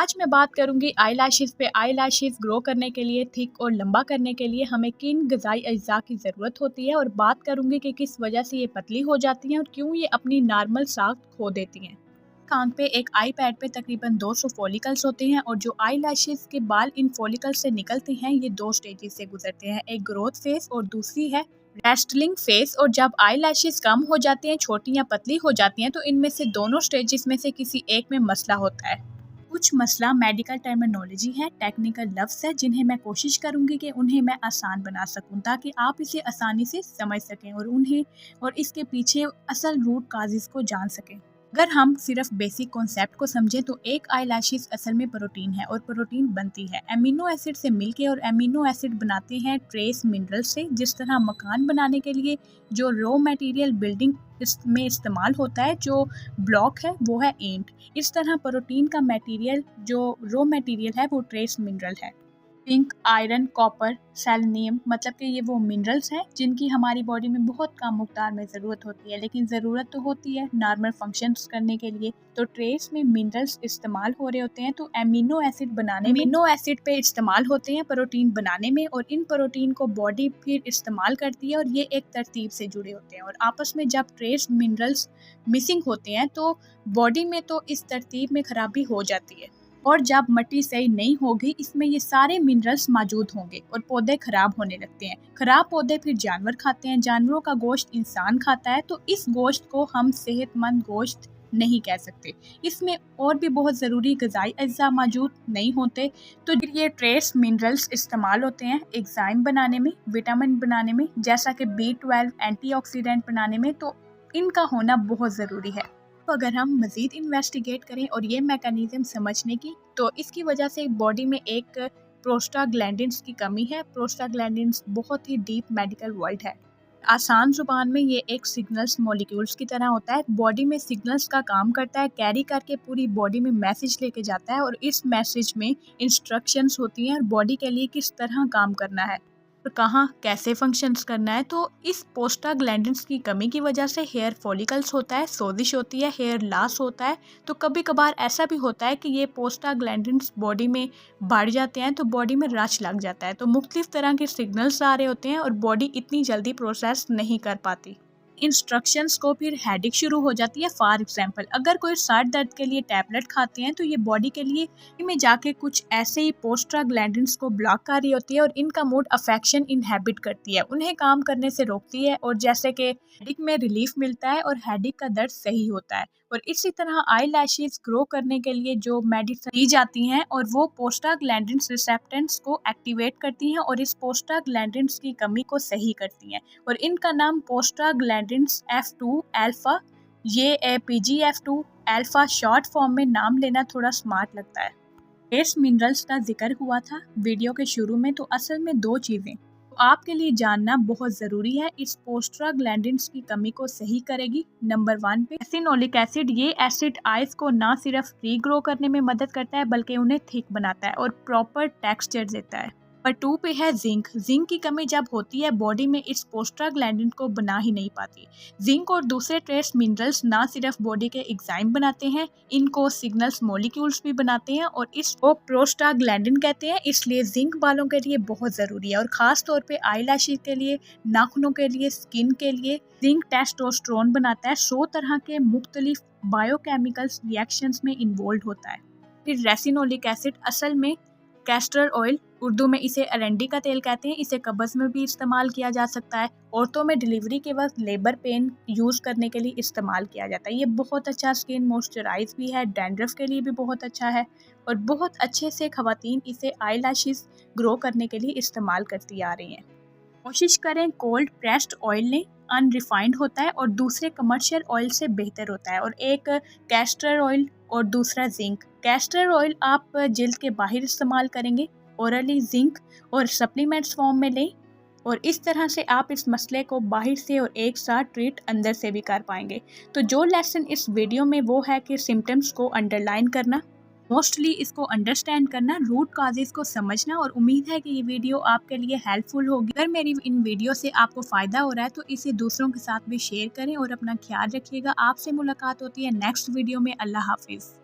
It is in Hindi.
आज मैं बात करूंगी आई लैशेज़ पे। आई लैशेज़ ग्रो करने के लिए, थिक और लंबा करने के लिए हमें किन ग़िज़ाई अज्जा की ज़रूरत होती है, और बात करूंगी कि किस वजह से ये पतली हो जाती हैं और क्यों ये अपनी नॉर्मल साख्त खो देती हैं। आँख पे एक आई पैड पे तकरीबन 200 फॉलिकल्स होते हैं, और जो आई लैशेज़ के बाल इन फॉलिकल्स से निकलते हैं ये 2 स्टेजेस से गुजरते हैं, एक ग्रोथ फेज़ और दूसरी है रेस्टलिंग फेज़। और जब आई लैशेज़ कम हो जाती हैं, छोटी या पतली हो जाती हैं, तो इनमें से दोनों स्टेजेस में से किसी एक में मसला होता है। कुछ मसला मेडिकल टर्मिनोलॉजी है, टेक्निकल लफ्ज़ है, जिन्हें मैं कोशिश करूंगी कि उन्हें मैं आसान बना सकूं ताकि आप इसे आसानी से समझ सकें और इसके पीछे असल रूट काजेज़ को जान सकें। अगर हम सिर्फ बेसिक कॉन्सेप्ट को समझें तो एक आई लैशेज़ असल में प्रोटीन है, और प्रोटीन बनती है एमिनो एसिड से मिलके, और एमिनो एसिड बनाते हैं ट्रेस मिनरल से। जिस तरह मकान बनाने के लिए जो रॉ मटेरियल बिल्डिंग में इस्तेमाल होता है, जो ब्लॉक है वो है ईंट, इस तरह प्रोटीन का मटेरियल जो रॉ मटेरियल है वो ट्रेस मिनरल है। जिंक, आयरन, कॉपर, सेलेनियम, मतलब कि ये वो मिनरल्स हैं जिनकी हमारी बॉडी में बहुत कम मकदार में ज़रूरत होती है, लेकिन ज़रूरत तो होती है नॉर्मल फंक्शंस करने के लिए। तो ट्रेस में मिनरल्स इस्तेमाल हो रहे होते हैं, तो एमिनो एसिड पे इस्तेमाल होते हैं प्रोटीन बनाने में, और इन प्रोटीन को बॉडी फिर इस्तेमाल करती है, और ये एक तरतीब से जुड़े होते हैं। और आपस में जब ट्रेस मिनरल्स मिसिंग होते हैं तो बॉडी में तो इस तरतीब में खराबी हो जाती है, और जब मिट्टी सही नहीं होगी इसमें ये सारे मिनरल्स मौजूद होंगे और पौधे खराब होने लगते हैं। खराब पौधे फिर जानवर खाते हैं, जानवरों का गोश्त इंसान खाता है, तो इस गोश्त को हम सेहतमंद गोश्त नहीं कह सकते। इसमें और भी बहुत ज़रूरी ग़िज़ाई अज्जा मौजूद नहीं होते, तो ये ट्रेस मिनरल्स इस्तेमाल होते हैं एंजाइम बनाने में, विटामिन बनाने में, जैसा कि B12 एंटीऑक्सीडेंट बनाने में, तो इनका होना बहुत ज़रूरी है। तो अगर हम मज़ीद इन्वेस्टिगेट करें और ये मैकेनिज़्म समझने की, तो इसकी वजह से बॉडी में एक प्रोस्टाग्लैंडिन्स की कमी है। प्रोस्टाग्लैंडिन्स बहुत ही डीप मेडिकल वर्ड है। आसान ज़ुबान में ये एक सिग्नल्स मॉलिक्यूल्स की तरह होता है, बॉडी में सिग्नल्स का काम करता है, कैरी करके पूरी बॉडी में मैसेज लेके जाता है, और इस मैसेज में इंस्ट्रक्शंस होती हैं और बॉडी के लिए किस तरह काम करना है और कहाँ कैसे फंक्शंस करना है। तो इस प्रोस्टाग्लैंडिन्स की कमी की वजह से हेयर फॉलिकल्स होता है, सोजिश होती है, हेयर लॉस होता है। तो कभी कभार ऐसा भी होता है कि ये प्रोस्टाग्लैंडिन्स बॉडी में बढ़ जाते हैं, तो बॉडी में रश लग जाता है, तो मुख्तलिफ तरह के सिग्नल्स आ रहे होते हैं और बॉडी इतनी जल्दी प्रोसेस नहीं कर पाती। इंस्ट्रक्शंस को फिर हेडेक शुरू हो जाती है। फॉर एग्जांपल, अगर कोई सर दर्द के लिए टैबलेट खाते हैं, तो ये बॉडी के लिए में जाके कुछ ऐसे ही प्रोस्टाग्लैंडिन्स को ब्लॉक कर रही होती है, और इनका मूड अफेक्शन इनहेबिट करती है, उन्हें काम करने से रोकती है, और जैसे कि हेडेक में रिलीफ मिलता है और हेडेक का दर्द सही होता है। और इसी तरह आई लैशेज़ ग्रो करने के लिए जो मेडिसिन दी जाती हैं, और वो प्रोस्टाग्लैंडिन्स रिसेप्टर्स को एक्टिवेट करती हैं और इस प्रोस्टाग्लैंडिन्स की कमी को सही करती हैं, और इनका नाम प्रोस्टाग्लैंडिन्स F2 अल्फा, ये PGF2 अल्फा शॉर्ट फॉर्म में नाम लेना थोड़ा स्मार्ट लगता है। ट्रेस मिनरल्स का जिक्र हुआ था वीडियो के शुरू में, तो असल में दो चीज़ें तो आपके लिए जानना बहुत ज़रूरी है इस प्रोस्टाग्लैंडिन्स की कमी को सही करेगी। नंबर 1 पे रेसिनोलिक एसिड, ये एसिड आइस को ना सिर्फ रीग्रो करने में मदद करता है बल्कि उन्हें थिक बनाता है और प्रॉपर टेक्सचर देता है। नंबर 2 पे है जिंक। जिंक की कमी जब होती है बॉडी में इस प्रोस्टाग्लैंडिन को बना ही नहीं पाती। जिंक और दूसरे ट्रेस मिनरल्स ना सिर्फ बॉडी के एंजाइम बनाते हैं, इनको सिग्नल्स मॉलिक्यूल्स भी बनाते हैं और इसको प्रोस्टाग्लैंडिन कहते हैं। इसलिए जिंक बालों के लिए बहुत ज़रूरी है और ख़ास तौर पे आई लैशेज़ के लिए, नाखूनों के लिए, स्किन के लिए। जिंक टेस्टोस्टेरोन बनाता है, 100 तरह के मुख्तलिफ बायोकेमिकल्स रिएक्शंस में इन्वॉल्व होता है। फिर रेसिनोलिक एसिड असल में कैस्टर ऑयल, उर्दू में इसे अरंडी का तेल कहते हैं। इसे कब्ज़ में भी इस्तेमाल किया जा सकता है। औरतों में डिलीवरी के वक्त लेबर पेन यूज़ करने के लिए इस्तेमाल किया जाता है। ये बहुत अच्छा स्किन मॉइस्चराइज भी है, डैंड्रफ के लिए भी बहुत अच्छा है और बहुत अच्छे से ख़वातीन इसे आई लैशेज़ ग्रो करने के लिए इस्तेमाल करती आ रही हैं। कोशिश करें कोल्ड प्रेस्ड ऑयल लें, अनरिफाइंड होता है और दूसरे कमर्शियल ऑयल से बेहतर होता है। और एक कैस्टर ऑयल और दूसरा जिंक। कैस्टर ऑयल आप जिल्द के बाहर इस्तेमाल करेंगे, ओरली जिंक और सप्लीमेंट्स फॉर्म में लें, और इस तरह से आप इस मसले को बाहर से और एक साथ ट्रीट अंदर से भी कर पाएंगे। तो जो लेसन इस वीडियो में वो है कि सिम्टम्स को अंडरलाइन करना, मोस्टली इसको अंडरस्टैंड करना, रूट काजेज़ को समझना, और उम्मीद है कि ये वीडियो आपके लिए हेल्पफुल होगी। अगर मेरी इन वीडियो से आपको फ़ायदा हो रहा है तो इसे दूसरों के साथ भी शेयर करें और अपना ख्याल रखिएगा। आपसे मुलाकात होती है नेक्स्ट वीडियो में। अल्लाह हाफिज़।